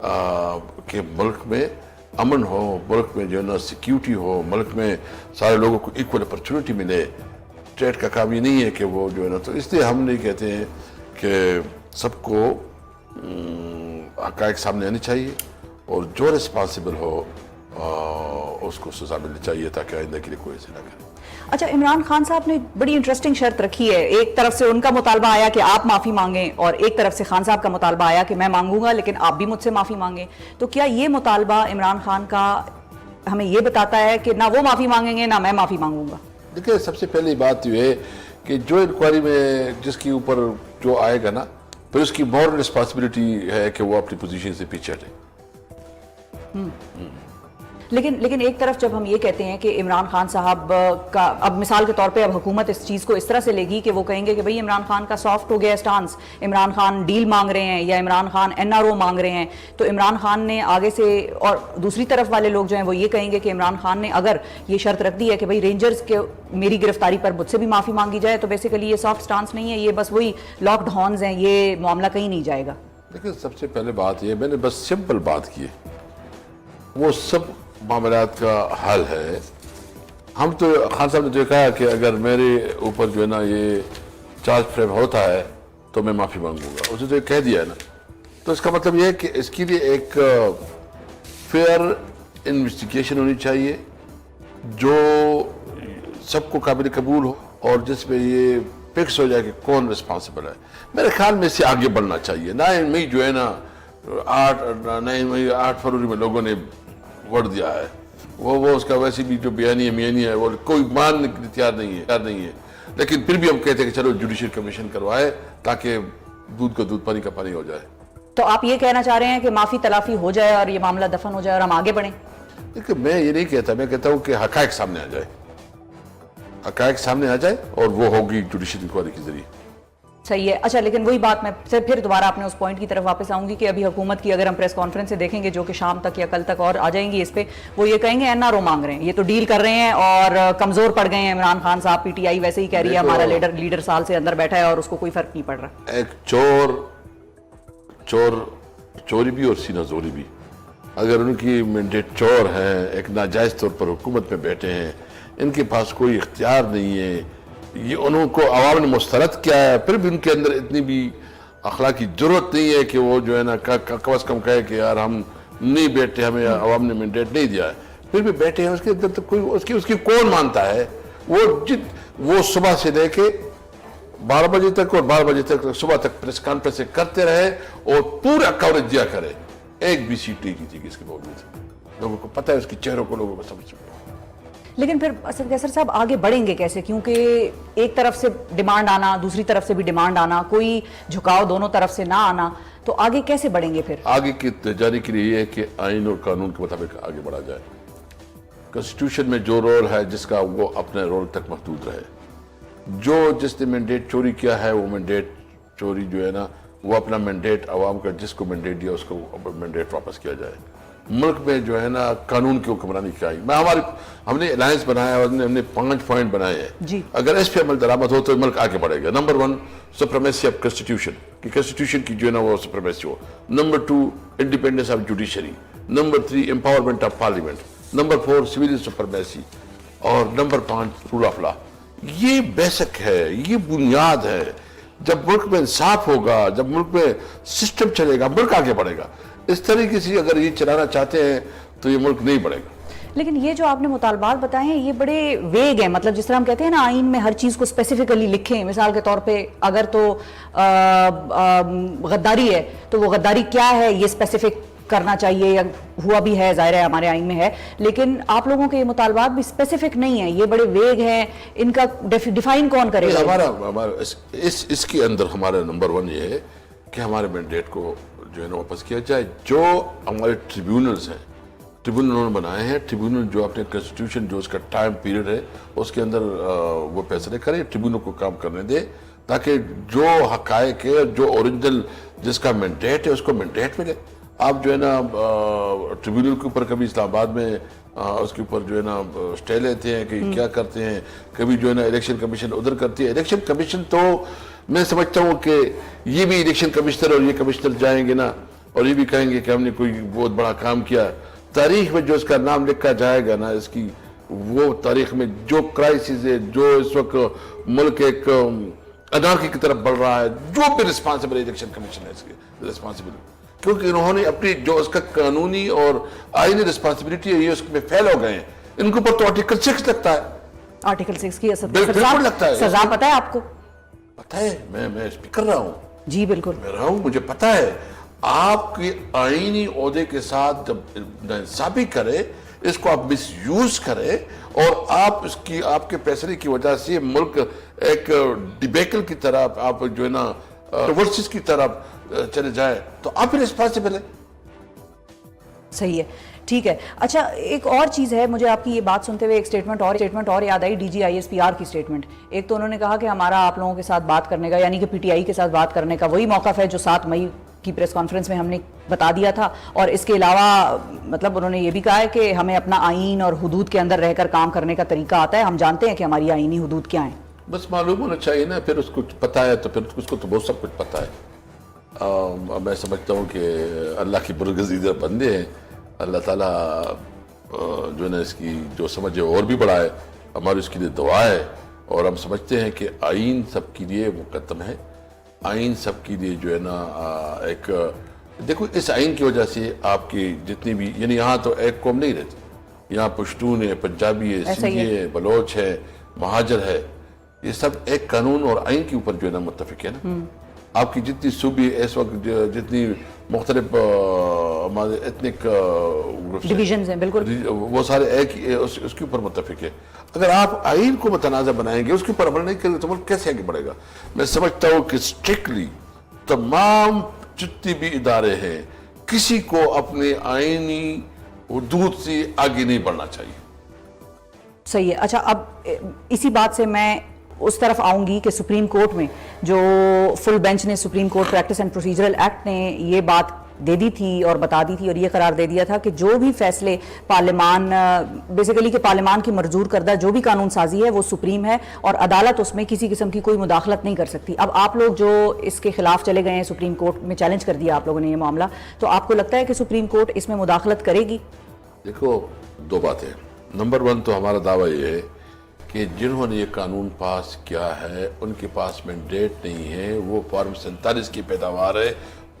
کہ ملک میں امن ہو, ملک میں جو ہے نا سیکیورٹی ہو, ملک میں سارے لوگوں کو ایکول اپرچونٹی ملے. اسٹیٹ کا کام یہ نہیں ہے کہ وہ جو ہے نا, تو اس لیے ہم نہیں کہتے ہیں کہ سب کو حقائق سامنے آنے چاہیے اور جو ریسپانسبل ہو اس کو سزا ملنی چاہیے تاکہ آئندہ کے لیے کوئی ایسے نہ کرے. اچھا, عمران خان صاحب نے بڑی انٹرسٹنگ شرط رکھی ہے. ایک طرف سے ان کا مطالبہ آیا کہ آپ معافی مانگیں اور ایک طرف سے خان صاحب کا مطالبہ آیا کہ میں مانگوں گا لیکن آپ بھی مجھ سے معافی مانگیں. تو کیا یہ مطالبہ عمران خان کا ہمیں یہ بتاتا ہے کہ نہ وہ معافی مانگیں گے نہ میں معافی مانگوں گا؟ دیکھیں, سب سے پہلی بات یہ ہے کہ جو انکوائری میں جس کے اوپر جو آئے گا نا, پھر اس کی مورل رسپانسبلٹی ہے کہ وہ اپنی پوزیشن سے پیچھے ہٹے. لیکن ایک طرف جب ہم یہ کہتے ہیں کہ عمران خان صاحب کا, اب مثال کے طور پہ اب حکومت اس چیز کو اس طرح سے لے گی کہ وہ کہیں گے کہ بھئی عمران خان کا سافٹ ہو گیا سٹانس, عمران خان ڈیل مانگ رہے ہیں یا عمران خان NRO مانگ رہے ہیں, تو عمران خان نے آگے سے, اور دوسری طرف والے لوگ جو ہیں وہ یہ کہیں گے کہ عمران خان نے اگر یہ شرط رکھ دی ہے کہ بھئی رینجرز کے میری گرفتاری پر مجھ سے بھی معافی مانگی جائے, تو بیسیکلی یہ سافٹ سٹانس نہیں ہے, یہ بس وہی لاکڈ ہارنز ہیں, یہ معاملہ کہیں نہیں جائے گا. دیکھیں, سب سے پہلے بات یہ, میں نے بس سمپل بات کی ہے, وہ سب معاملات کا حل ہے. ہم تو خان صاحب نے جو کہا کہ اگر میرے اوپر جو ہے نا یہ چارج فریم ہوتا ہے تو میں معافی مانگوں گا, اسے تو کہہ دیا ہے نا. تو اس کا مطلب یہ ہے کہ اس کے لیے ایک فیئر انویسٹیگیشن ہونی چاہیے جو سب کو قابل قبول ہو اور جس میں یہ فکس ہو جائے کہ کون رسپانسبل ہے. میرے خیال میں اس سے آگے بڑھنا چاہیے. 9 مئی جو ہے نا 8 فروری میں لوگوں نے ووٹ دیا ہے, وہ اس کا ویسے بھی جو بیانی ہے وہ کوئی ماننے کے لیے تیار نہیں ہے. لیکن پھر بھی ہم کہتے ہیں کہ چلو جوڈیشل کمیشن کروائے تاکہ دودھ کا دودھ پانی کا پانی ہو جائے. تو آپ یہ کہنا چاہ رہے ہیں کہ معافی تلافی ہو جائے اور یہ معاملہ دفن ہو جائے اور ہم آگے بڑھیں؟ دیکھیں, میں یہ نہیں کہتا, میں کہتا ہوں کہ حقائق سامنے آ جائے, حقائق سامنے آ جائے اور وہ ہوگی جوڈیشل انکوائری کے ذریعے. صحیح ہے. اچھا, لیکن وہی بات میں پھر دوبارہ اپنے اس پوائنٹ کی طرف واپس آؤں گی کہ ابھی حکومت کی اگر ہم پریس کانفرنس سے دیکھیں گے جو کہ شام تک یا کل تک اور آ جائیں گی اس پہ, وہ یہ کہیں گے NRO مانگ رہے ہیں, یہ تو ڈیل کر رہے ہیں اور کمزور پڑ گئے ہیں. عمران خان صاحب PTI ویسے ہی کہہ رہی ہے ہمارا لیڈر سال سے اندر بیٹھا ہے اور اس کو کوئی فرق نہیں پڑ رہا. ایک چوری بھی اور سینہ زوری بھی, اگر ان کی مینڈیٹ چور ہیں, ایک ناجائز طور پر حکومت میں بیٹھے ہیں, ان کے پاس کوئی اختیار نہیں ہے, یہ انہوں کو عوام نے مسترد کیا ہے, پھر بھی ان کے اندر اتنی بھی اخلاقی ضرورت نہیں ہے کہ وہ جو ہے نا کم از کم کہے کہ یار ہم نہیں بیٹھے, ہمیں عوام نے مینڈیٹ نہیں دیا ہے, پھر بھی بیٹھے ہیں. اس کے اندر تو کوئی اس کی کون مانتا ہے؟ وہ صبح سے لے کے 12 بجے تک اور 12 بجے تک صبح تک پریس کانفرنس کرتے رہے اور پورا کوریج دیا کرے, ایک بھی سیٹ نہیں کی تھی اس کے باوجود. لوگوں کو پتہ ہے, اس کے چہروں کو لوگوں کو سمجھ. لیکن پھر اسد قیصر صاحب آگے بڑھیں گے کیسے؟ کیونکہ ایک طرف سے ڈیمانڈ آنا, دوسری طرف سے بھی ڈیمانڈ آنا, کوئی جھکاؤ دونوں طرف سے نہ آنا, تو آگے کیسے بڑھیں گے پھر؟ آگے کی جانے کے لیے یہ ہے کہ آئین اور قانون کے مطابق آگے بڑھا جائے. کنسٹیٹیوشن میں جو رول ہے جس کا, وہ اپنے رول تک محدود رہے. جو جس نے مینڈیٹ چوری کیا ہے وہ مینڈیٹ چوری جو ہے نا, وہ اپنا مینڈیٹ عوام کا جس کو مینڈیٹ دیا اس کو مینڈیٹ واپس کیا جائے. ملک میں جو ہے نا قانون کی حکمرانی کی آئی. ہم نے الائنس بنایا اور ہم نے 5 پوائنٹ بنائے ہیں جی. اگر اس پہ عمل درآمد ہو تو ملک آگے بڑھے گا. نمبر 1 سپریمیسی آف کنسٹیٹیوشن, کہ کنسٹیٹیوشن کی جو ہے نا وہ supremacy who. Number 2 independence of judiciary. Number 3 empowerment of parliament. Number 4 civil supremacy. اور نمبر 5 رول آف لا. یہ بیسک ہے, یہ بنیاد ہے. جب ملک میں انصاف ہوگا, جب ملک میں سسٹم چلے گا, ملک آگے بڑھے گا. اس طریقے سے اگر یہ چلانا چاہتے ہیں تو یہ ملک نہیں بڑھے گا. لیکن یہ جو آپ نے مطالبات بتائے ہیں یہ بڑے ویگ ہیں, مطلب جس طرح ہم کہتے ہیں نا آئین میں ہر چیز کو اسپیسیفکلی لکھیں. مثال کے طور پہ اگر تو غداری ہے تو وہ غداری کیا ہے یہ اسپیسیفک کرنا چاہیے, یا ہوا بھی ہے ظاہر ہے ہمارے آئین میں ہے, لیکن آپ لوگوں کے یہ مطالبات بھی اسپیسیفک نہیں ہیں, یہ بڑے ویگ ہیں. ان کا ڈیفائن کون کرے گا؟ ہمارا اس کے اندر ہمارا نمبر 1 یہ ہے کہ ہمارے مینڈیٹ کو جو ہے نا واپس کیا جائے. جو ہمارے ٹریبیونلز ہیں, ٹریبیونل انہوں نے بنائے ہیں, ٹریبیونل جو اپنے کنسٹیٹیوشن جو اس کا ٹائم پیریڈ ہے اس کے اندر وہ فیصلے کرے, ٹریبیونل کو کام کرنے دے تاکہ جو حقائق ہے, جو اوریجنل جس کا مینڈیٹ ہے اس کو مینڈیٹ ملے. آپ جو ہے نا ٹریبیونل کے اوپر کبھی اسلام آباد میں اس کے اوپر جو ہے نا اسٹے لیتے ہیں کہ کیا کرتے ہیں, کبھی جو ہے نا الیکشن کمیشن ادھر کرتی ہے. الیکشن کمیشن تو میں سمجھتا ہوں کہ یہ بھی الیکشن کمشنر اور یہ کمشنر جائیں گے نا اور یہ بھی کہیں گے کہ ہم نے کوئی بہت بڑا کام کیا. تاریخ میں جو اس کا نام لکھا جائے گا نا, اس کی وہ تاریخ میں جو کرائسس ہے, جو اس وقت ملک ایک انارکی کی طرف بڑھ رہا ہے, جو بھی رسپانسبل الیکشن کمیشن ہے اس کی رسپانسبل, کیونکہ انہوں نے اپنی جو اس کا قانونی اور آئینی رسپانسبلٹی ہے یہ اس میں فیل ہو گئے ہیں. ان کے اوپر تو آرٹیکل 6 لگتا ہے. آرٹیکل 6 کی بالکل لگتا ہے. سزا پتہ ہے آپ کو؟ پتہ ہے, میں اسپیکر رہا ہوں. جی بالکل میں رہا ہوں, مجھے پتہ ہے. آپ کے آئینی عہدے کے ساتھ جب ناانصافی کرے, اس کو آپ مس یوز کرے اور آپ اس کی آپ کے فیصلے کی وجہ سے ملک ایک ڈیبیکل کی طرف, آپ جو ہے نا ورسز کی طرف چلے جائے, تو آپ بھی ریسپانسبل ہے. صحیح ہے, ٹھیک ہے. اچھا ایک اور چیز ہے, مجھے آپ کی یہ بات سنتے ہوئے ایک اسٹیٹمنٹ اور یاد آئی, DGISPR کی اسٹیٹمنٹ. ایک تو انہوں نے کہا کہ ہمارا آپ لوگوں کے ساتھ بات کرنے کا, یعنی کہ PTI کے ساتھ بات کرنے کا وہی موقف ہے جو 7 مئی کی پریس کانفرنس میں ہم نے بتا دیا تھا, اور اس کے علاوہ مطلب انہوں نے یہ بھی کہا ہے کہ ہمیں اپنا آئین اور حدود کے اندر رہ کر کام کرنے کا طریقہ آتا ہے, ہم جانتے ہیں کہ ہماری آئینی حدود کیا ہیں. بس معلوم ہونا چاہیے نا, پھر اس کو پتہ ہے تو پھر اس کو تو بہت سب کچھ پتہ ہے. میں سمجھتا ہوں کہ اللہ کی برگزیدہ بندے ہیں. اللہ تعالیٰ جو ہے نا اس کی جو سمجھے اور بھی بڑا ہے. ہماری اس کے لیے دعا ہے, اور ہم سمجھتے ہیں کہ آئین سب کے لیے مقدم ہے. آئین سب کے لیے جو ہے نا ایک, دیکھو اس آئین کی وجہ سے آپ کی جتنی بھی, یعنی یہاں تو ایک قوم نہیں رہتی, یہاں پشتون ہے, پنجابی ہے, سندھی ہے, بلوچ ہے, مہاجر ہے, یہ سب ایک قانون اور آئین کے اوپر جو ہے نا متفق ہے نا. آپ کی جتنی صوبی اس وقت جتنی مختلف ہمارے ایتھنک ڈویژنز ہیں, بالکل وہ سارے ایک اس کے اوپر متفق ہے. اگر آپ آئین کو متنازع بنائیں گے, اس کے اوپر عمل نہیں کریں گے, تو ملک کیسے آگے بڑھے گا؟ میں سمجھتا ہوں کہ اسٹرکٹلی تمام جتنے بھی ادارے ہیں, کسی کو اپنے آئینی حدود سے آگے نہیں بڑھنا چاہیے. صحیح ہے. اچھا اب اسی بات سے میں اس طرف آؤں گی کہ سپریم کورٹ میں جو فل بینچ نے, supreme court practice and procedural act نے یہ بات دے دی تھی اور بتا دی تھی اور یہ قرار دے دیا تھا کہ جو بھی فیصلے پارلیمان, بیسیکلی کہ پارلیمان کی منظور کردہ جو بھی قانون سازی ہے وہ سپریم ہے, اور عدالت اس میں کسی قسم کی کوئی مداخلت نہیں کر سکتی. اب آپ لوگ جو اس کے خلاف چلے گئے ہیں, سپریم کورٹ میں چیلنج کر دیا آپ لوگوں نے یہ معاملہ, تو آپ کو لگتا ہے کہ سپریم کورٹ اس میں مداخلت کرے گی؟ دیکھو دو باتیں. نمبر 1 تو ہمارا دعویٰ یہ ہے کہ جنہوں نے یہ قانون پاس کیا ہے ان کے پاس مینڈیٹ نہیں ہے, وہ فارم 47 کی پیداوار ہے,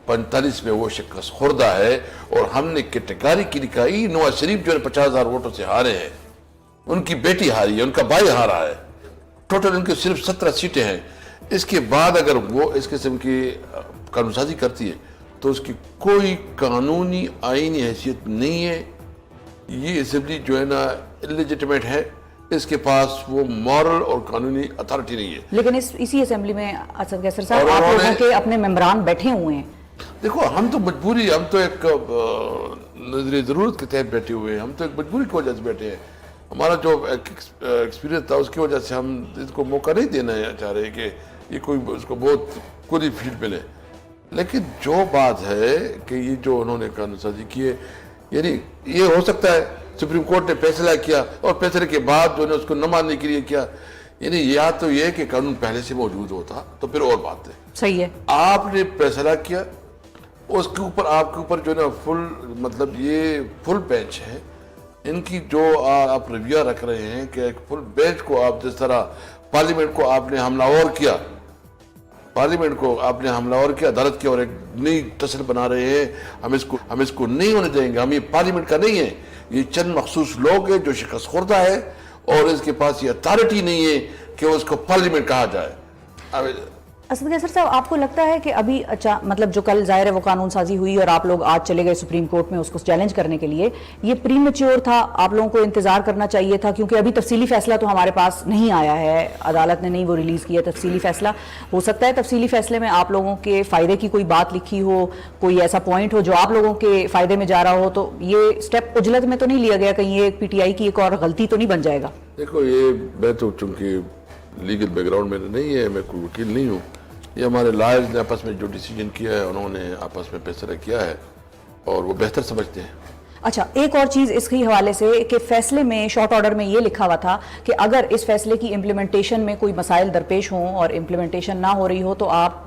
45 میں وہ شکست خوردہ ہے, اور ہم نے کیٹیگری کی لکھائی. نواز شریف جو ہے 50,000 ووٹوں سے ہارے ہیں, ان کی بیٹی ہاری ہے, ان کا بھائی ہارا ہے, ٹوٹل ان کے صرف 17 سیٹیں ہیں. اس کے بعد اگر وہ اس قسم کی قانون سازی کرتی ہے تو اس کی کوئی قانونی آئینی حیثیت نہیں ہے. یہ اسمبلی جو ہے نا اللیجیٹمیٹ ہے, اس کے پاس وہ مورل اور قانونی اتھارٹی نہیں ہے. لیکن اسی اسمبلی میں اسد قیصر صاحب آپ لوگوں کے اپنے ممبران بیٹھے ہوئے ہیں. دیکھو ہم تو مجبوری, ہم تو ایک نظر ضرورت کے تحت بیٹھے ہوئے ہیں, ہم تو ایک مجبوری کی وجہ سے بیٹھے ہیں. ہمارا جو ایکسپیرینس تھا اس کی وجہ سے ہم اس کو موقع نہیں دینا چاہ رہے کہ یہ کوئی اس کو بہت کلی فیلڈ ملے. لیکن جو بات ہے کہ یہ جو انہوں نے قانون سازی کی ہے, یعنی یہ ہو سکتا ہے سپریم کورٹ نے فیصلہ کیا اور فیصلے کے بعد جو نے اس کو نہ ماننے کے لیے کیا, یعنی یا تو یہ کہ قانون پہلے سے موجود ہوتا تو پھر اور بات ہے. صحیح ہے. آپ نے فیصلہ کیا, اس کے اوپر آپ کے اوپر جو ہے نا فل, مطلب یہ فل بینچ ہے, ان کی جو آپ رویہ رکھ رہے ہیں کہ ایک فل بینچ کو آپ جس طرح پارلیمنٹ کو آپ نے حملہ آور کیا, پارلیمنٹ کو آپ نے حملہ آور کیا, عدالت کی اور ایک نئی تصل بنا رہے ہیں, ہم اس کو نہیں ہونے دیں گے, ہم یہ پارلیمنٹ کا نہیں ہے, یہ چند مخصوص لوگ ہیں جو شکست خوردہ ہے اور اس کے پاس یہ اتھارٹی نہیں ہے کہ اس کو پارلیمنٹ کہا جائے. اسد قیصر صاحب آپ کو لگتا ہے کہ ابھی مطلب جو کل ظاہر ہے وہ قانون سازی ہوئی اور آپ لوگ آج چلے گئے سپریم کورٹ میں اس کو چیلنج کرنے کے لیے, یہ پری میچور تھا, آپ لوگوں کو انتظار کرنا چاہیے تھا, کیونکہ ابھی تفصیلی فیصلہ تو ہمارے پاس نہیں آیا ہے, عدالت نے نہیں وہ ریلیز کیا تفصیلی فیصلہ. ہو سکتا ہے تفصیلی فیصلے میں آپ لوگوں کے فائدے کی کوئی بات لکھی ہو, کوئی ایسا پوائنٹ ہو جو آپ لوگوں کے فائدے میں جا رہا ہو, تو یہ سٹیپ عجلت میں تو نہیں لیا گیا, کہیں یہ PTI کی ایک اور غلطی تو نہیں بن جائے گا؟ دیکھو یہ میں تو چونکہ لیگل بیک گراؤنڈ میں نہیں ہے, میں کوئی وکیل نہیں ہوں, یہ ہمارے لائرز نے آپس میں جو ڈیسیجن کیا ہے انہوں نے آپس میں فیصلہ کیا ہے اور وہ بہتر سمجھتے ہیں. اچھا ایک اور چیز اس کے حوالے سے کہ فیصلے میں شارٹ آرڈر میں یہ لکھا ہوا تھا کہ اگر اس فیصلے کی امپلیمنٹیشن میں کوئی مسائل درپیش ہوں اور امپلیمنٹیشن نہ ہو رہی ہو تو آپ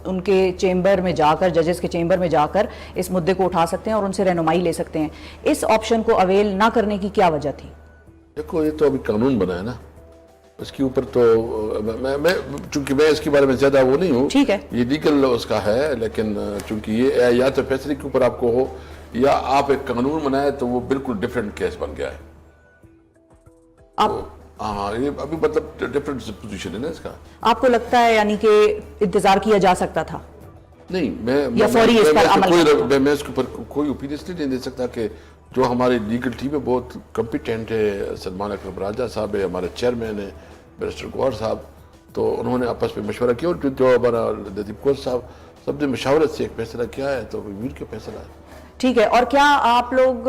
ان کے چیمبر میں جا کر, ججز کے چیمبر میں جا کر اس مدعے کو اٹھا سکتے ہیں اور ان سے رہنمائی لے سکتے ہیں. اس آپشن کو اویل نہ کرنے کی کیا وجہ تھی؟ دیکھو یہ تو ابھی قانون بنا ہے نا, اس کے اوپر تو میں چونکہ میں اس کے بارے میں زیادہ وہ نہیں ہوں, ٹھیک ہے, یہ لیگل اس کا ہے, لیکن چونکہ یہ یا تو فیصلے کے اوپر آپ کو ہو یا آپ ایک قانون بنائے تو وہ بالکل ڈفرینٹ کیس بن گیا ہے. ہاں یہ ابھی مطلب ڈفرینٹ پوزیشن ہے نا اس کا. آپ کو لگتا ہے یعنی کہ انتظار کیا جا سکتا تھا؟ نہیں, یا فوری اس پر عمل میں اس کے اوپر کوئی اوپینین نہیں دے سکتا کہ جو ہماری لیگل ٹیم ہے بہت کمپیٹنٹ ہے. سلمان اکرم راجہ صاحب ہے, ہمارے چیئرمین ہیں بیرسٹر گوہر صاحب, تو انہوں نے آپس میں مشورہ کیا, اور جو ہمارا لطیف کور صاحب, سب نے مشاورت سے ایک فیصلہ کیا ہے, تو امیر کا فیصلہ ہے. ٹھیک ہے. اور کیا آپ لوگ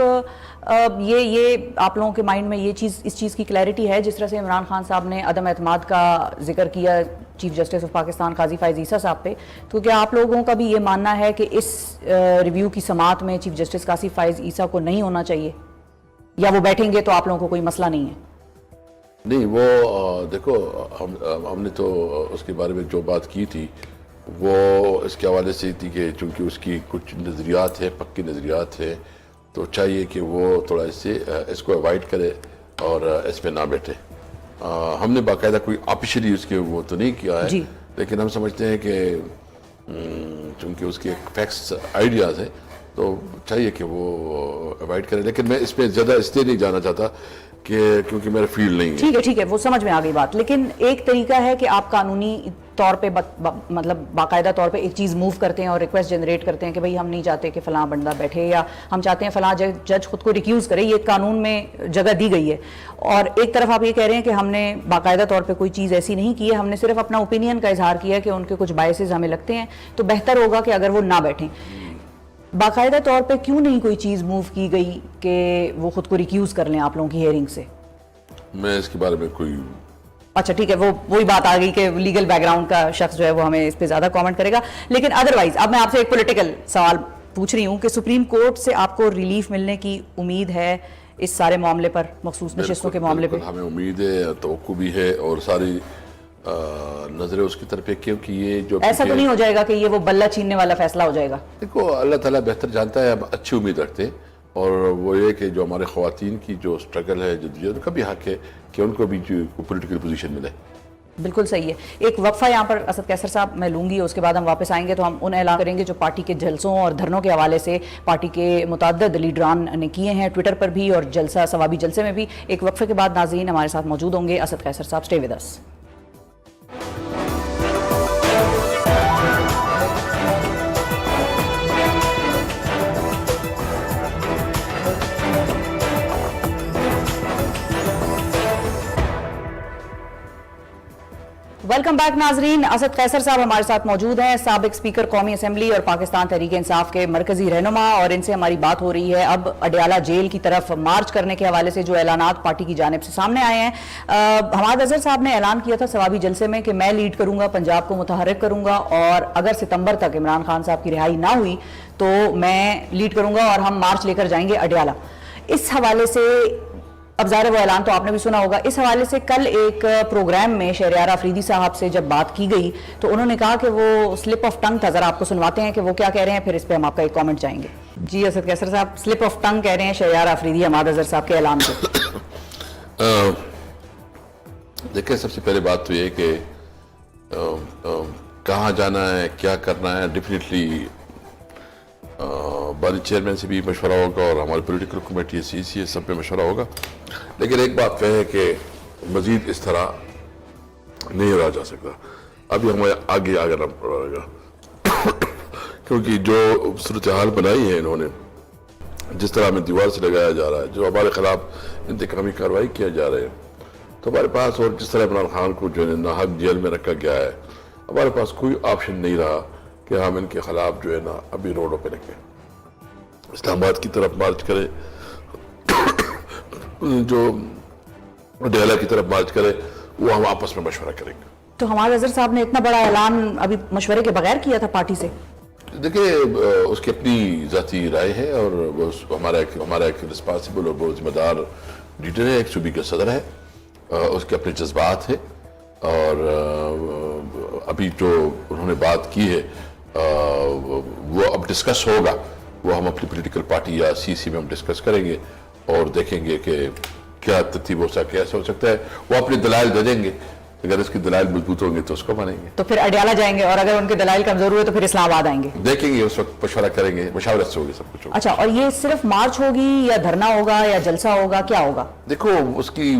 یہ آپ لوگوں کے مائنڈ میں یہ چیز, اس چیز کی کلیئرٹی ہے, جس طرح سے عمران خان صاحب نے عدم اعتماد کا ذکر کیا چیف جسٹس آف پاکستان قاضی فائز عیسیٰ صاحب پہ, تو کیا آپ لوگوں کا بھی یہ ماننا ہے کہ اس ریویو کی سماعت میں چیف جسٹس قاضی فائز عیسیٰ کو نہیں ہونا چاہیے, یا وہ بیٹھیں گے تو آپ لوگوں کو کوئی مسئلہ نہیں ہے؟ نہیں, وہ دیکھو ہم نے تو اس کے بارے میں جو بات کی تھی وہ اس کے حوالے سے تھی کہ چونکہ اس کی کچھ نظریات ہیں, پکی نظریات ہیں, تو چاہیے کہ وہ تھوڑا اس کو اوائڈ کرے اور اس پہ نہ بیٹھے. ہم نے باقاعدہ کوئی آفیشلی اس کے وہ تو نہیں کیا ہے, لیکن ہم سمجھتے ہیں کہ چونکہ اس کے فیکٹس آئیڈیاز ہیں تو چاہیے کہ وہ اوائڈ کرے. لیکن میں اس پہ زیادہ اس لیے نہیں جانا چاہتا کہ کیونکہ میرا فیلڈ نہیں ہے. ٹھیک ہے, وہ سمجھ میں آ گئی بات. لیکن ایک طریقہ ہے کہ آپ قانونی طور پہ مطلب باقاعدہ طور پہ ایک چیز موو کرتے ہیں اور ریکویسٹ جنریٹ کرتے ہیں کہ بھئی ہم نہیں چاہتے کہ فلاں بندہ بیٹھے, یا ہم چاہتے ہیں فلاں جج خود کو ریکیوز کرے, یہ قانون میں جگہ دی گئی ہے. اور ایک طرف آپ یہ کہہ رہے ہیں کہ ہم نے باقاعدہ طور پہ کوئی چیز ایسی نہیں کی ہے, ہم نے صرف اپنا اوپینین کا اظہار کیا ہے کہ ان کے کچھ بائسز ہمیں لگتے ہیں, تو بہتر ہوگا کہ اگر وہ نہ بیٹھیں. باقاعدہ طور پہ کیوں نہیں کوئی چیز موو کی گئی کہ وہ خود کو ریکیوز کر لیں آپ لوگوں کی ہیئرنگ سے؟ میں اس کے بارے میں کوئی اچھا ٹھیک ہے, وہی بات آ گئی کہ لیگل بیک گراؤنڈ کا شخص جو ہے وہ ہمیں اس پہ زیادہ کامنٹ کرے گا. لیکن ادروائز اب میں آپ سے ایک پولیٹیکل سوال پوچھ رہی ہوں کہ سپریم کورٹ سے آپ کو ریلیف ملنے کی امید ہے اس سارے معاملے پر, مخصوص نشستوں کے معاملے پہ؟ ہمیں امید ہے, توقع بھی ہے, اور ساری نظریں اس کی طرف ہے, کیونکہ یہ جو ایسا تو نہیں ہو جائے گا کہ یہ وہ بلہ چھیننے والا فیصلہ ہو جائے گا؟ دیکھو اللہ تعالیٰ بہتر جانتا ہے, ہم اچھی امید رکھتے ہیں, اور وہ یہ کہ جو ہمارے خواتین کی جو اسٹرگل ہے, جو ان کا بھی حق ہے کہ ان کو بھی پولیٹیکل پوزیشن ملے. بالکل صحیح ہے. ایک وقفہ یہاں پر اسد قیصر صاحب میں لوں گی, اس کے بعد ہم واپس آئیں گے تو ہم ان اعلان کریں گے جو پارٹی کے جلسوں اور دھرنوں کے حوالے سے پارٹی کے متعدد لیڈران نے کیے ہیں, ٹویٹر پر بھی اور جلسہ ثوابی جلسے میں بھی. ایک وقفے کے بعد ناظرین ہمارے ساتھ موجود ہوں گے اسد قیصر صاحب. Stay with us. Welcome back ناظرین. اسد قیصر صاحب ہمارے ساتھ موجود ہیں, سابق اسپیکر قومی اسمبلی اور پاکستان تحریک انصاف کے مرکزی رہنما, اور ان سے ہماری بات ہو رہی ہے اب اڈیالہ جیل کی طرف مارچ کرنے کے حوالے سے جو اعلانات پارٹی کی جانب سے سامنے آئے ہیں. حماد اظہر صاحب نے اعلان کیا تھا ثوابی جلسے میں کہ میں لیڈ کروں گا, پنجاب کو متحرک کروں گا, اور اگر ستمبر تک عمران خان صاحب کی رہائی نہ ہوئی تو میں لیڈ کروں گا اور ہم مارچ لے کر جائیں گے اڈیالہ. اس حوالے سے اب ظاہر وہ اعلان تو آپ نے بھی سنا ہوگا. اس حوالے سے کل ایک پروگرام میں شہریار آفریدی صاحب سے جب بات کی گئی تو انہوں نے کہا کہ وہ سلپ آف ٹنگ تھا. ذرا آپ کو سنواتے ہیں کہ وہ کیا کہہ رہے ہیں, پھر اس پہ ہم آپ کا ایک کامنٹ چاہیں گے. جی اسد قیصر صاحب, سلپ آف ٹنگ کہہ رہے ہیں شہریار آفریدی حماد اظہر صاحب کے اعلان کو. دیکھیں, سب سے پہلے بات تو یہ کہ کہاں جانا ہے, کیا کرنا ہے, ڈیفینیٹلی بانی چیئرمین سے بھی مشورہ ہوگا اور ہماری پولیٹیکل کمیٹی سی سی ہے, سب پہ مشورہ ہوگا. لیکن ایک بات ہے کہ مزید اس طرح نہیں رہا جا سکتا. ابھی ہمیں آگے آنا پڑے گا, کیونکہ جو صورتحال بنائی ہے انہوں نے, جس طرح ہمیں دیوار سے لگایا جا رہا ہے, جو ہمارے خلاف انتقامی کارروائی کیا جا رہے ہیں, تو ہمارے پاس, اور جس طرح عمران خان کو جو ہے ناحق جیل میں رکھا گیا ہے, ہمارے پاس کوئی آپشن نہیں رہا کہ ہم ان کے خلاف جو ہے نا ابھی روڈوں پہ رکھیں, اسلام آباد کی طرف مارچ کرے, جو اڈیالہ کی طرف مارچ کرے, وہ ہم آپس میں مشورہ کریں گے. تو حماد اظہر صاحب نے اتنا بڑا اعلان ابھی مشورے کے بغیر کیا تھا پارٹی سے؟ دیکھیں, اس کی اپنی ذاتی رائے ہے, اور وہ ہمارا ایک رسپانسبل اور بہت ذمہ دار لیڈر ہے, ایک صوبے کا صدر ہے, اس کے اپنے جذبات ہیں, اور ابھی جو انہوں نے بات کی ہے وہ اب ڈسکس ہوگا، وہ ہم اپنی پولیٹیکل پارٹی یا سی سی میں ہم ڈسکس کریں گے اور دیکھیں گے کہ کیا ترتیب ہو سکتا ہے، ایسا ہو سکتا ہے وہ اپنے دلائل دے دیں گے، اگر اس کی دلائل مضبوط ہوں گے تو اس کو مانیں گے، تو پھر اڈیالہ جائیں گے، اور اگر ان کے دلائل کمزور ہوئے تو پھر اسلام آباد آئیں گے، دیکھیں گے اس وقت مشورہ کریں گے، مشاورت سے ہوگی سب کچھ ہوگا۔ اچھا، اور یہ صرف مارچ ہوگی یا دھرنا ہوگا یا جلسہ ہوگا، کیا ہوگا؟ دیکھو اس کی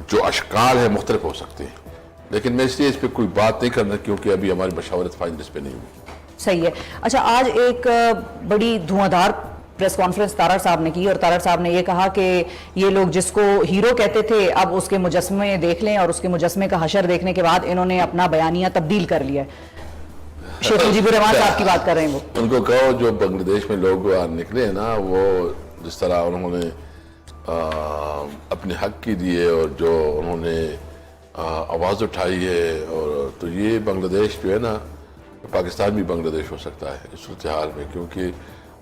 جو اشکال ہے مختلف ہو سکتے ہیں، لیکن میں اس لیے اس پہ کوئی بات نہیں کرنا کیونکہ ابھی ہماری مشاورت فائنل اس پہ نہیں ہوئی۔ صحیح ہے۔ اچھا، آج ایک بڑی دھواں دھار پریس کانفرنس تارڑ صاحب نے کی، اور تارڑ صاحب نے یہ کہا کہ یہ لوگ جس کو ہیرو کہتے تھے اب اس کے مجسمے دیکھ لیں، اور اس کے مجسمے کا حشر دیکھنے کے بعد انہوں نے اپنا بیانیہ تبدیل کر لیا ہے۔ شیخ مجیب الرحمان صاحب کی بات کر رہے ہیں وہ۔ ان کو کہو جو بنگلہ دیش میں لوگ نکلے ہیں نا، وہ جس طرح انہوں نے اپنے حق کی دیے اور جو انہوں نے آواز اٹھائی ہے، اور تو یہ بنگلہ دیش جو ہے نا، پاکستان بھی بنگلہ دیش ہو سکتا ہے اس صورتحال میں، کیونکہ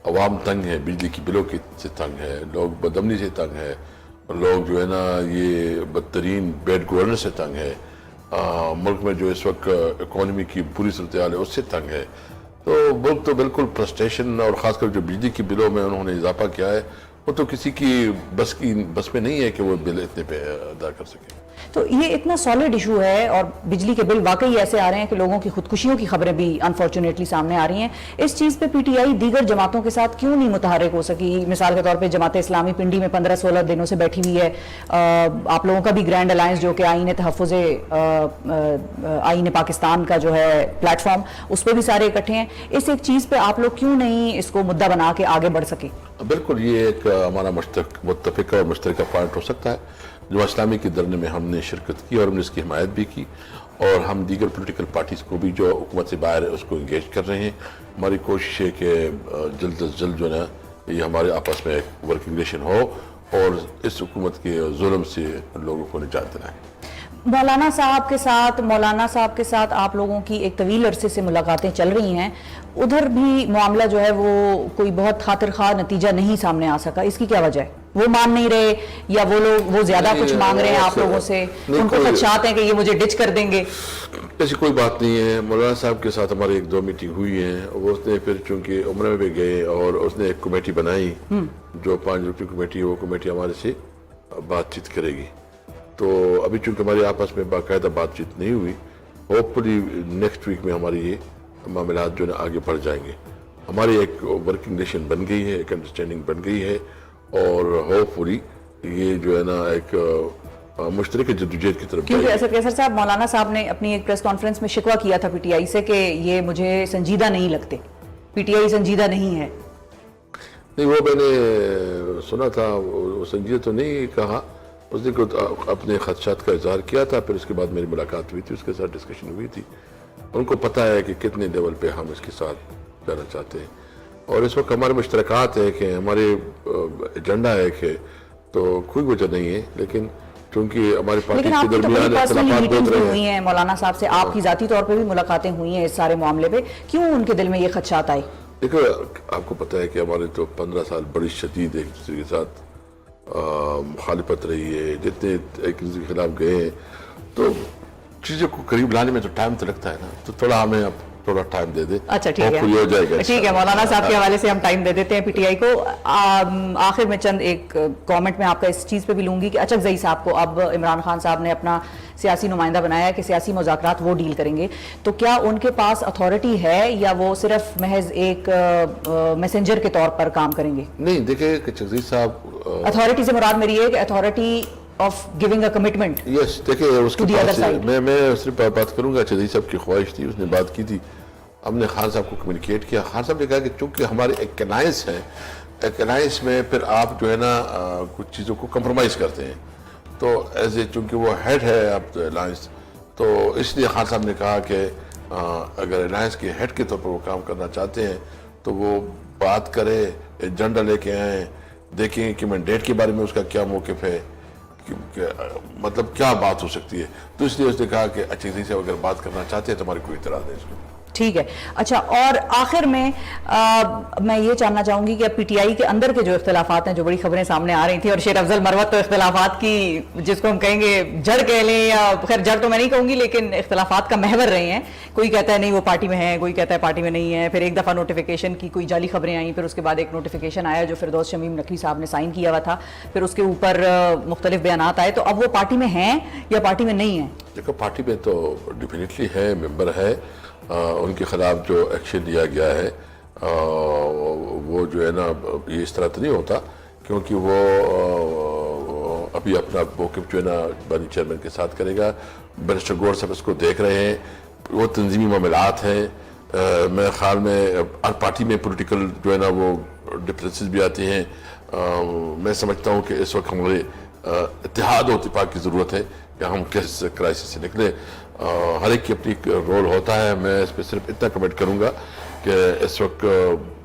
عوام تنگ ہے، بجلی کی بلوں سے تنگ ہے، لوگ بدامنی سے تنگ ہے، اور لوگ جو ہے نا یہ بدترین بیڈ گورنر سے تنگ ہے، ملک میں جو اس وقت اکانومی کی بری صورتحال ہے اس سے تنگ ہے، تو ملک تو بالکل فرسٹریشن، اور خاص کر جو بجلی کی بلوں میں انہوں نے اضافہ کیا ہے وہ تو کسی کی بس میں نہیں ہے کہ وہ بل اتنے پہ ادا کر سکے۔ تو یہ اتنا سالڈ ایشو ہے، اور بجلی کے بل واقعی ایسے آ رہے ہیں کہ لوگوں کی خودکشیوں کی خبریں بھی انفارچونیٹلی سامنے آ رہی ہیں، اس چیز پہ پی ٹی آئی دیگر جماعتوں کے ساتھ کیوں نہیں متحرک ہو سکی؟ مثال کے طور پہ جماعت اسلامی پنڈی میں 15-16 دنوں سے بیٹھی ہوئی ہے، آپ لوگوں کا بھی گرینڈ الائنس جو کہ آئین تحفظ آئین پاکستان کا جو ہے پلیٹ فارم، اس پہ بھی سارے اکٹھے ہیں، اس ایک چیز پہ آپ لوگ کیوں نہیں اس کو مدعا بنا کے آگے بڑھ سکے؟ بالکل یہ ایک ہمارا متفقہ اور مشترکہ پوائنٹ ہو سکتا ہے۔ جو اسلامی کے دھرنے میں ہم نے شرکت کی اور ہم نے اس کی حمایت بھی کی، اور ہم دیگر پولیٹیکل پارٹیز کو بھی جو حکومت سے باہر ہے اس کو انگیج کر رہے ہیں۔ ہماری کوشش ہے کہ جلد از جلد جو ہے نا یہ ہمارے آپس میں ایک ورکنگ ریلیشن ہو اور اس حکومت کے ظلم سے لوگوں کو نجات دلائیں۔ مولانا صاحب کے ساتھ آپ لوگوں کی ایک طویل عرصے سے ملاقاتیں چل رہی ہیں، ادھر بھی معاملہ جو ہے وہ کوئی بہت خاطر خواہ نتیجہ نہیں سامنے آ سکا، اس کی کیا وجہ ہے؟ وہ مان نہیں رہے، یا وہ زیادہ کچھ مانگ رہے ہیں آپ لوگوں سے، ان کو خدشات ہیں کہ یہ مجھے ڈچ کر دیں گے؟ ایسی کوئی بات نہیں ہے۔ مولانا صاحب کے ساتھ ہماری 1-2 میٹنگ ہوئی ہیں، وہ اس نے پھر چونکہ عمرہ میں بھی گئے اور اس نے ایک کمیٹی بنائی جو 5 رکنی کمیٹی ہے، وہ کمیٹی ہمارے سے بات چیت کرے گی۔ تو ابھی چونکہ ہمارے آپس میں باقاعدہ بات چیت نہیں ہوئی، ہوپ فلی نیکسٹ ویک میں ہماری یہ معاملات جو ہے آگے بڑھ جائیں گے۔ ہماری ایک ورکنگ ریلیشن بن گئی ہے، ایک انڈرسٹینڈنگ بن گئی ہے، اور ہوپ فلی یہ جو ہے نا ایک مشترکہ جدوجہد کی طرف جائے گی۔ کیونکہ اسد کیسر صاحب، مولانا صاحب نے اپنی ایک پریس کانفرنس میں شکوہ کیا تھا پی ٹی آئی سے کہ یہ مجھے سنجیدہ نہیں لگتے، پی ٹی آئی سنجیدہ نہیں ہے۔ نہیں، وہ میں نے سنا تھا، وہ سنجیدہ تو نہیں کہا، اس نے اپنے خدشات کا اظہار کیا تھا، پھر اس کے بعد میری ملاقات ہوئی تھی، اس کے ساتھ ڈسکشن ہوئی تھی، ان کو پتہ ہے کہ کتنے لیول پہ ہم اس کے ساتھ جانا چاہتے ہیں، اور اس وقت ہمارے مشترکات ہیں کہ ہمارے ایجنڈا ہے کہ تو کوئی وجہ نہیں ہے، لیکن چونکہ ہماری پارٹی لیکن کے آپ کی تو بڑی درمیان پرسنل اختلافات میٹنگز بہت بھی رہے ہوئی ہیں۔ ہیں مولانا صاحب سے، آپ کی ذاتی طور پہ بھی ملاقاتیں ہوئی ہیں اس سارے معاملے پہ، کیوں ان کے دل میں یہ خدشات آئے؟ دیکھو، آپ کو پتہ ہے کہ ہمارے تو 15 سال بڑی شدید ایک دوسرے کے ساتھ مخالفت رہی ہے، جتنے ایک دوسرے کے خلاف گئے ہیں، تو چیزوں کو قریب لانے میں تو ٹائم تو لگتا ہے نا، تو تھوڑا ہمیں اب تھوڑا ٹائم دے دے۔ اچھا ٹھیک ہے، ہو جائے گا، ٹھیک ہے، مولانا صاحب کے حوالے سے ہم ٹائم دے دیتے ہیں پی ٹی آئی کو۔ آخر میں چند ایک کامنٹ میں آپ کا اس چیز پہ بھی لوں گی کہ اچکزئی صاحب کو اب عمران خان صاحب نے اپنا سیاسی نمائندہ بنایا ہے کہ سیاسی مذاکرات وہ ڈیل کریں گے، تو کیا ان کے پاس اتھارٹی ہے یا وہ صرف محض ایک میسنجر کے طور پر کام کریں گے؟ نہیں، دیکھیں کہ چغزئی صاحب، اتھارٹی سے مراد میری ہے کہ authority of giving a commitment. Yes, دیکھیں اس کے پاس میں صرف بات کروں گا، چغزئی صاحب کی خواہش تھی، اس نے بات کی تھی، ہم نے خان صاحب کو کمیونیکیٹ کیا، خان صاحب نے کہا کہ چونکہ ہمارے ایک الائنس ہے، ایک الائنس میں پھر آپ جو ہے نا کچھ چیزوں کو کمپرومائز کرتے ہیں، تو ایز اے چونکہ وہ ہیڈ ہے آپ الائنس، تو اس لیے خان صاحب نے کہا کہ اگر الائنس کے ہیڈ کے طور پر وہ کام کرنا چاہتے ہیں تو وہ بات کرے، ایجنڈا لے کے آئیں، دیکھیں کہ مینڈیٹ کے بارے میں اس کا کیا موقف ہے، مطلب کیا بات ہو سکتی ہے، تو اس لیے اس نے کہا کہ اچھی سے اگر بات کرنا چاہتے ہیں تو ہماری کوئی اعتراض نہیں اس کو۔ ٹھیک ہے. اچھا, اور آخر میں میں یہ جاننا چاہوں گی کہ اب پی ٹی آئی کے اندر کے جو اختلافات ہیں, جو بڑی خبریں سامنے آ رہی تھیں, اور شیر افضل مروت تو اختلافات کی جس کو ہم کہیں گے جڑ کہہ لیں, یا خیر جڑ تو میں نہیں کہوں گی, لیکن اختلافات کا محور رہے ہیں. کوئی کہتا ہے نہیں وہ پارٹی میں ہے, کوئی کہتا ہے پارٹی میں نہیں ہے. پھر ایک دفعہ نوٹیفیکیشن کی کوئی جعلی خبریں آئیں, پھر اس کے بعد ایک نوٹیفیکیشن آیا جو فردوس شمیم نقوی صاحب نے سائن کیا ہوا تھا, پھر اس کے اوپر مختلف بیانات آئے. تو اب وہ پارٹی میں ہیں یا پارٹی میں نہیں ہیں؟ دیکھو پارٹی میں تو ڈیفینیٹلی ہے, ممبر ہے. ان کے خلاف جو ایکشن لیا گیا ہے وہ جو ہے نا یہ اس طرح تو نہیں ہوتا, کیونکہ وہ ابھی اپنا موقف جو ہے نا بانی چیئرمین کے ساتھ کرے گا. بیرسٹر گور صاحب اس کو دیکھ رہے ہیں, وہ تنظیمی معاملات ہیں. میرے خیال میں ہر پارٹی میں پولیٹیکل جو ہے نا وہ ڈفرینسز بھی آتے ہیں. میں سمجھتا ہوں کہ اس وقت ہمارے اتحاد و اتفاق کی ضرورت ہے کہ ہم کس کرائسس سے نکلیں. ہر ایک کی اپنی رول ہوتا ہے. میں اس پہ صرف اتنا کمنٹ کروں گا کہ اس وقت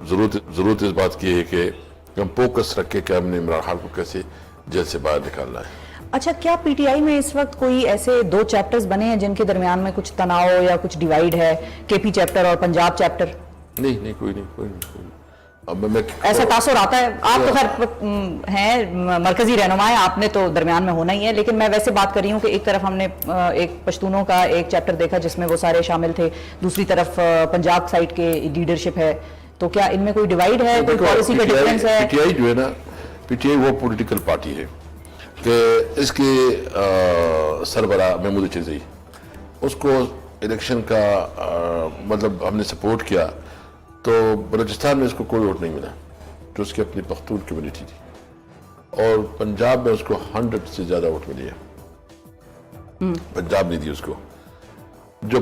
ضرورت اس بات کی ہے کہ ہم فوکس رکھیں کہ ہم نے عمران خان کو کیسے جیل سے باہر نکالنا ہے. اچھا, کیا پی ٹی آئی میں اس وقت کوئی ایسے 2 چیپٹرز بنے ہیں جن کے درمیان میں کچھ تناؤ یا کچھ ڈیوائیڈ ہے, کے پی چیپٹر اور پنجاب چیپٹر؟ نہیں, کوئی نہیں. ایسا تاثر آتا ہے. آپ تو خیر ہیں مرکزی رہنما ہیں, آپ نے تو درمیان میں ہونا ہی ہے, لیکن میں ویسے بات کر رہی ہوں کہ ایک طرف ہم نے ایک پشتونوں کا ایک چیپٹر دیکھا جس میں وہ سارے شامل تھے, دوسری طرف پنجاب سائٹ کے لیڈرشپ ہے. تو کیا ان میں کوئی ڈیوائیڈ ہے, کوئی پالیسی کا ڈفرینس ہے؟ پی ٹی آئی جو ہے نا, پی ٹی آئی وہ پولیٹیکل پارٹی ہے کہ اس کے سربراہ محمود چرزئی, اس کو الیکشن کا مطلب ہم نے سپورٹ کیا تو بلوچستان میں اس کو کوئی ووٹ نہیں ملا جو اس کی اپنی پختون کمیونٹی تھی, اور پنجاب میں اس کو 100 سے زیادہ ووٹ ملی ہے. پنجاب نہیں دی اس کو. جو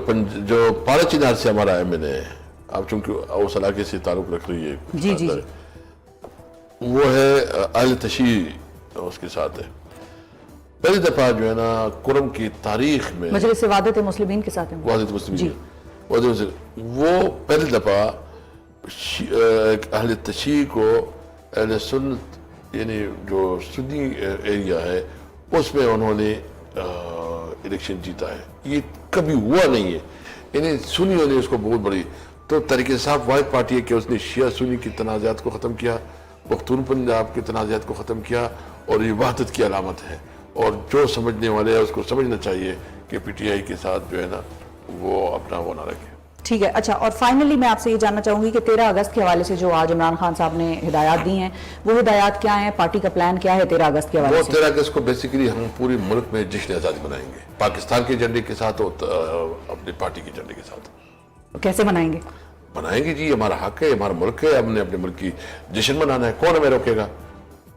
پارا چنار سے ہمارا ایم این اے ہے, آپ چونکہ اس علاقے سے تعلق رکھ رہی ہے, جی وہ ہے اہل تشیع اس کے ساتھ ہے. پہلی دفعہ جو ہے نا قرم کی تاریخ میں مجلس وحدت مسلمین کے ساتھ ہیں, وحدت مسلمین, وہ پہلی دفعہ اہل تشیع کو اہل سنت یعنی جو سنی ایریا ہے اس میں انہوں نے الیکشن جیتا ہے. یہ کبھی ہوا نہیں ہے, یعنی سنیوں نے اس کو بہت بڑی. تو تحریک انصاف واحد پارٹی ہے کہ اس نے شیعہ سنی کی تنازعات کو ختم کیا, پختون پنجاب کے تنازعات کو ختم کیا, اور یہ وحدت کی علامت ہے. اور جو سمجھنے والے ہیں اس کو سمجھنا چاہیے کہ پی ٹی آئی کے ساتھ جو ہے نا وہ اپنا وہ نہ رکھے. ٹھیک ہے. اچھا, اور فائنلی میں آپ سے یہ جاننا چاہوں گی کہ 13 اگست کے حوالے سے جو آج عمران خان صاحب نے ہدایات دی ہیں, وہ ہدایات کیا ہیں, پارٹی کا پلان کیا ہے 13 اگست کے حوالے سے؟ 13 اگست کو بیسیکلی ہم پورے ملک میں جشن آزادی منائیں گے, پاکستان کے جھنڈے کے ساتھ اور اپنی پارٹی کے جھنڈے کے ساتھ. کیسے منائیں گے؟ منائیں گے جی, ہمارا حق ہے, ہمارا ملک ہے, ہم نے اپنے ملک کی جشن منانا ہے. کون ہمیں روکے گا؟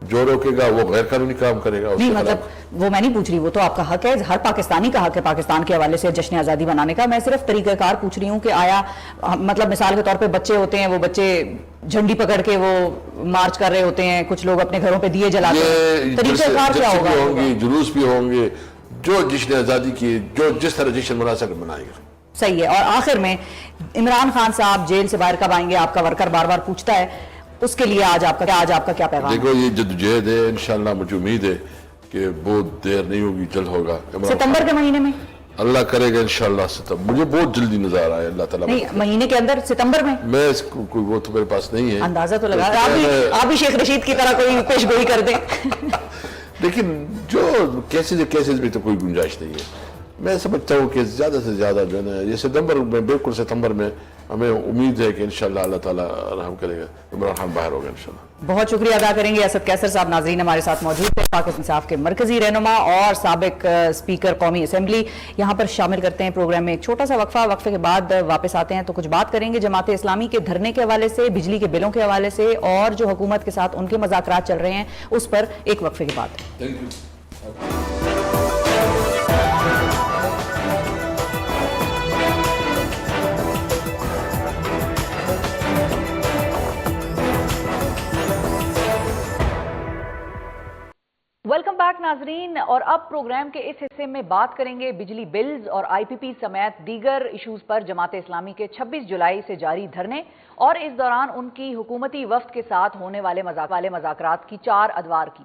جو روکے گا وہ غیر قانونی کام کرے گا. نہیں مطلب وہ میں نہیں پوچھ رہی, وہ تو آپ کا حق ہے, ہر پاکستانی کا حق ہے پاکستان کے حوالے سے جشن آزادی منانے کا. میں صرف طریقہ کار پوچھ رہی ہوں کہ آیا مطلب مثال کے طور پہ بچے ہوتے ہیں, وہ بچے جھنڈی پکڑ کے وہ مارچ کر رہے ہوتے ہیں, کچھ لوگ اپنے گھروں پہ دیے جلاتے ہیں, طریقہ کار کیا ہوگا؟ ہوں گی, جلوس بھی ہوں گے, جو جشن آزادی کی جو جس طرح جشن منا سکے منائیں گے. صحیح ہے. اور آخر میں عمران خان صاحب جیل سے باہر کب آئیں گے؟ آپ کا ورکر بار بار پوچھتا ہے, اس کے لیے آج آپ کا کیا پیغام ہے؟ دیکھو یہ جدوجہد ہے, انشاءاللہ مجھے امید ہے کہ بہت دیر نہیں ہوگی, جلد ہوگا. ستمبر کے مہینے میں اللہ کرے گا انشاءاللہ. مجھے بہت جلدی نظر آ رہا ہے, اللہ تعالیٰ نہیں مہینے کے اندر ستمبر میں اس کو کوئی وہ تو میرے پاس نہیں ہے, اندازہ تو لگا. آپ بھی شیخ رشید کی طرح کوئی پیش گوئی کر دیں. لیکن جو کیسز میں تو کوئی گنجائش نہیں ہے. میں سمجھتا ہوں کہ زیادہ سے زیادہ جو ہے نا یہ ستمبر میں, بالکل ستمبر میں ہمیں امید ہے کہ انشاءاللہ اللہ تعالیٰ رحم کرے گا, عمران خان باہر ہوگا انشاءاللہ. بہت شکریہ ادا کریں گے اسد کیسر صاحب. ناظرین ہمارے ساتھ موجود تھے پاک انصاف کے مرکزی رہنما اور سابق اسپیکر قومی اسمبلی. یہاں پر شامل کرتے ہیں پروگرام میں ایک چھوٹا سا وقفہ, وقفے کے بعد واپس آتے ہیں تو کچھ بات کریں گے جماعت اسلامی کے دھرنے کے حوالے سے, بجلی کے بلوں کے حوالے سے, اور جو حکومت کے ساتھ ان کے مذاکرات چل رہے ہیں اس پر ایک وقفے کے بعد. ویلکم بیک ناظرین. اور اب پروگرام کے اس حصے میں بات کریں گے بجلی بلز اور آئی پی پی سمیت دیگر ایشوز پر جماعت اسلامی کے 26 جولائی سے جاری دھرنے اور اس دوران ان کی حکومتی وفد کے ساتھ ہونے والے مذاکرات کی 4 ادوار کی.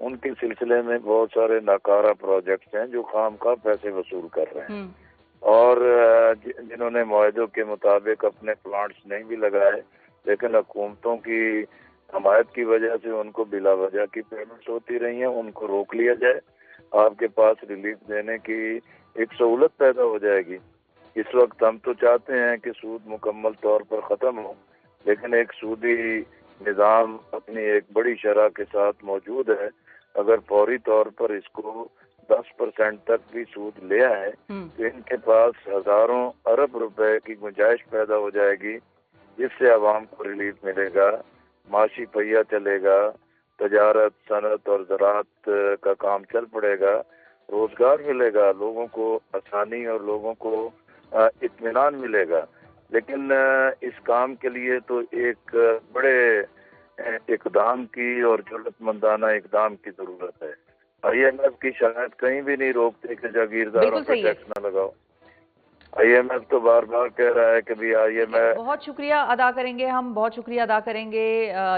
ان کے سلسلے میں بہت سارے ناکارہ پروجیکٹس ہیں جو خام خواہ پیسے وصول کر رہے ہیں، اور جنہوں نے معاہدوں کے مطابق اپنے پلانٹس نہیں بھی لگائے، لیکن حکومتوں کی حمایت کی وجہ سے ان کو بلا وجہ کی پیمنٹس ہوتی رہی ہیں، ان کو روک لیا جائے۔ آپ کے پاس ریلیف دینے کی ایک سہولت پیدا ہو جائے گی۔ اس وقت ہم تو چاہتے ہیں کہ سود مکمل طور پر ختم ہو، لیکن ایک سودی نظام اپنی ایک بڑی شرح کے ساتھ موجود ہے۔ اگر فوری طور پر اس کو 10% تک بھی سود لے آئے تو ان کے پاس ہزاروں ارب روپے کی گنجائش پیدا ہو جائے گی، جس سے عوام کو ریلیف ملے گا، معاشی پہیہ چلے گا، تجارت، صنعت اور زراعت کا کام چل پڑے گا، روزگار ملے گا، لوگوں کو آسانی اور لوگوں کو اطمینان ملے گا۔ لیکن اس کام کے لیے تو ایک بڑے اقدام کی اور جرأت مندانہ اقدام کی ضرورت ہے۔ آئی ایم ایف کی شاید کہیں بھی نہیں روکتے کہ جاگیرداروں پہ ٹیکس نہ لگاؤ۔ آئی ایم ایف تو بار بار کہہ رہا ہے کہ بھی آئی ایم ایف۔ بہت شکریہ ادا کریں گے، ہم بہت شکریہ ادا کریں گے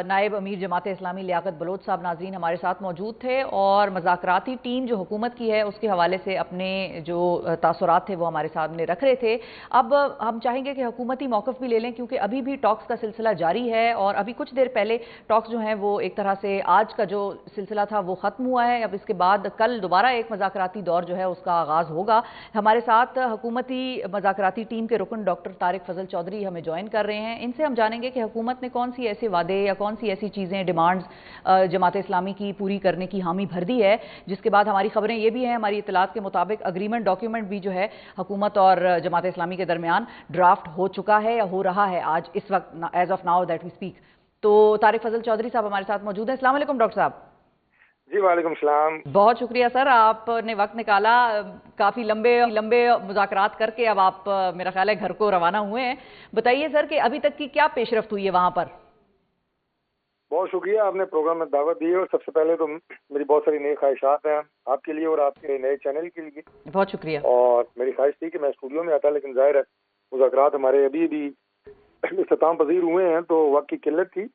نائب امیر جماعت اسلامی لیاقت بلوچ صاحب، ناظرین ہمارے ساتھ موجود تھے اور مذاکراتی ٹیم جو حکومت کی ہے اس کے حوالے سے اپنے جو تاثرات تھے وہ ہمارے سامنے رکھ رہے تھے۔ اب ہم چاہیں گے کہ حکومتی موقف بھی لے لیں، کیونکہ ابھی بھی ٹاکس کا سلسلہ جاری ہے اور ابھی کچھ دیر پہلے ٹاکس جو ہیں وہ ایک طرح سے آج کا جو سلسلہ تھا وہ ختم ہوا ہے۔ اب اس کے بعد کل دوبارہ ایک مذاکراتی دور جو ہے اس کا آغاز ہوگا۔ ہمارے ساتھ حکومتی مذاکراتی ٹیم کے رکن ڈاکٹر طارق فضل چودھری ہمیں جوائن کر رہے ہیں۔ ان سے ہم جانیں گے کہ حکومت نے کون سی ایسے وعدے یا کون سی ایسی چیزیں، ڈیمانڈز جماعت اسلامی کی پوری کرنے کی حامی بھر دی ہے، جس کے بعد ہماری خبریں یہ بھی ہیں، ہماری اطلاعات کے مطابق اگریمنٹ ڈاکیومنٹ بھی جو ہے حکومت اور جماعت اسلامی کے درمیان ڈرافٹ ہو چکا ہے یا ہو رہا ہے آج اس وقت، as of now that we speak. تو طارق فضل چودھری صاحب ہمارے ساتھ موجود ہیں۔ السلام علیکم ڈاکٹر صاحب۔ جی وعلیکم السلام۔ بہت شکریہ سر، آپ نے وقت نکالا، کافی لمبے مذاکرات کر کے اب آپ میرا خیال ہے گھر کو روانہ ہوئے ہیں۔ بتائیے سر کہ ابھی تک کی کیا پیش رفت ہوئی ہے وہاں پر؟ بہت شکریہ، آپ نے پروگرام میں دعوت دی ہے، اور سب سے پہلے تو میری بہت ساری نئی خواہشات ہیں آپ کے لیے اور آپ کے نئے چینل کے لیے۔ بہت شکریہ۔ اور میری خواہش تھی کہ میں اسٹوڈیو میں آتا، لیکن ظاہر ہے مذاکرات ہمارے ابھی بھی اختتام پذیر ہوئے ہیں تو وقت کی قلت تھی۔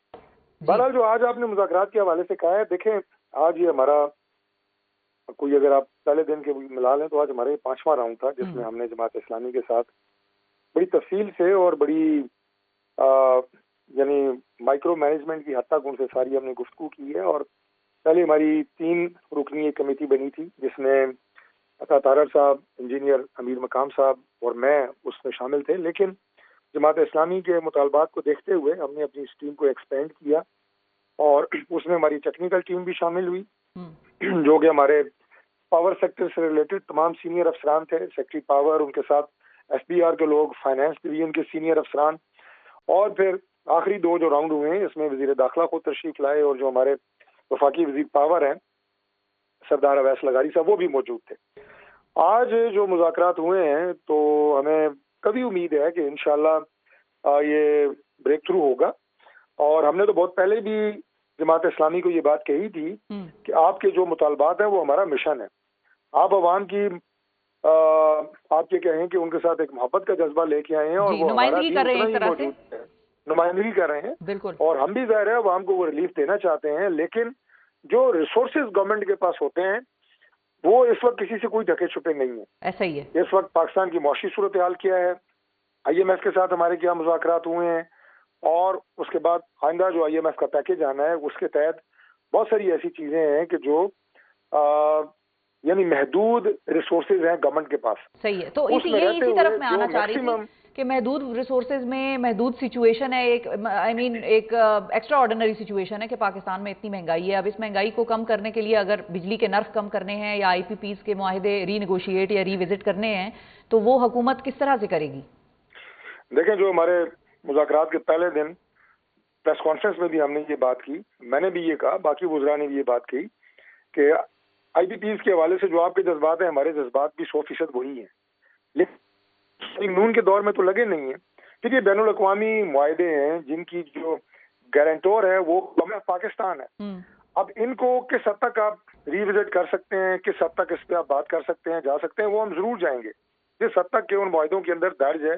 بہرحال جو آج آپ نے مذاکرات کے حوالے سے کہا ہے، دیکھیں آج یہ ہمارا کوئی، اگر آپ پہلے دن کے ملا لیں تو آج ہمارے 5واں راؤنڈ تھا، جس میں ہم نے جماعت اسلامی کے ساتھ بڑی تفصیل سے اور بڑی یعنی مائکرو مینجمنٹ کی حد تک ان سے ساری ہم نے گفتگو کی ہے۔ اور پہلے ہماری 3 رکنی ایک کمیٹی بنی تھی، جس میں عطا طاہر صاحب، انجینئر امیر مقام صاحب اور میں اس میں شامل تھے، لیکن جماعت اسلامی کے مطالبات کو دیکھتے ہوئے ہم نے اپنی اس ٹیم کو ایکسپینڈ کیا، اور اس میں ہماری ٹیکنیکل ٹیم بھی شامل ہوئی، جو کہ ہمارے پاور سیکٹر سے ریلیٹڈ تمام سینئر افسران تھے، سیکٹری پاور، ان کے ساتھ ایس بی آر کے لوگ، فائنانس ڈویژن کے سینئر افسران، اور پھر آخری 2 جو راؤنڈ ہوئے ہیں اس میں وزیر داخلہ خود تشریف لائے، اور جو ہمارے وفاقی وزیر پاور ہیں سردار اویس لغاری صاحب، وہ بھی موجود تھے۔ آج جو مذاکرات ہوئے ہیں تو ہمیں کبھی امید ہے کہ انشاءاللہ یہ بریک تھرو ہوگا، اور ہم نے تو بہت پہلے بھی جماعت اسلامی کو یہ بات کہی تھی کہ آپ کے جو مطالبات ہیں وہ ہمارا مشن ہے۔ آپ عوام کی آپ یہ کہیں کہ ان کے ساتھ ایک محبت کا جذبہ لے کے آئے ہیں، اور وہ نمائندگی کر رہے ہیں، ایک طرح سے نمائندگی کر رہے ہیں، بالکل، اور ہم بھی ظاہر ہے عوام کو وہ ریلیف دینا چاہتے ہیں، لیکن جو ریسورسز گورنمنٹ کے پاس ہوتے ہیں وہ اس وقت کسی سے کوئی ڈھکے چھپے نہیں ہیں۔ ایسا ہی ہے۔ اس وقت پاکستان کی معاشی صورتحال کیا ہے، آئی ایم ایف کے ساتھ ہمارے کیا مذاکرات ہوئے ہیں، اور اس کے بعد آئندہ جو آئی ایم ایف کا پیکیج آنا ہے اس کے تحت بہت ساری ایسی چیزیں ہیں کہ جو یعنی محدود ریسورسز ہیں گورنمنٹ کے پاس۔ صحیح ہے، تو اسی طرف میں آنا چاہ رہی تھی کہ محدود ریسورسز میں محدود سچویشن ہے، ایک ایک ایکسٹرا آرڈینری سچویشن ہے کہ پاکستان میں اتنی مہنگائی ہے۔ اب اس مہنگائی کو کم کرنے کے لیے اگر بجلی کے نرخ کم کرنے ہیں یا آئی پی پیز کے معاہدے ری نیگوشیٹ یا ری وزٹ کرنے ہیں تو وہ حکومت کس طرح سے کرے گی؟ دیکھیں، جو ہمارے مذاکرات کے پہلے دن پریس کانفرنس میں بھی ہم نے یہ بات کی، میں نے بھی یہ کہا، باقی وزراء نے بھی یہ بات کی کہ آئی پی پیز کے حوالے سے جو آپ کے جذبات ہیں ہمارے جذبات بھی 100% وہی ہیں، لیکن نون کے دور میں تو لگے نہیں ہیں۔ پھر یہ بین الاقوامی معاہدے ہیں جن کی جو گارنٹور ہے وہ قوم پاکستان ہے۔ اب ان کو کس حد تک آپ ری وزٹ کر سکتے ہیں، کس حد تک اس پہ آپ بات کر سکتے ہیں، جا سکتے ہیں، وہ ہم ضرور جائیں گے جس حد تک کہ ان معاہدوں کے اندر درج ہے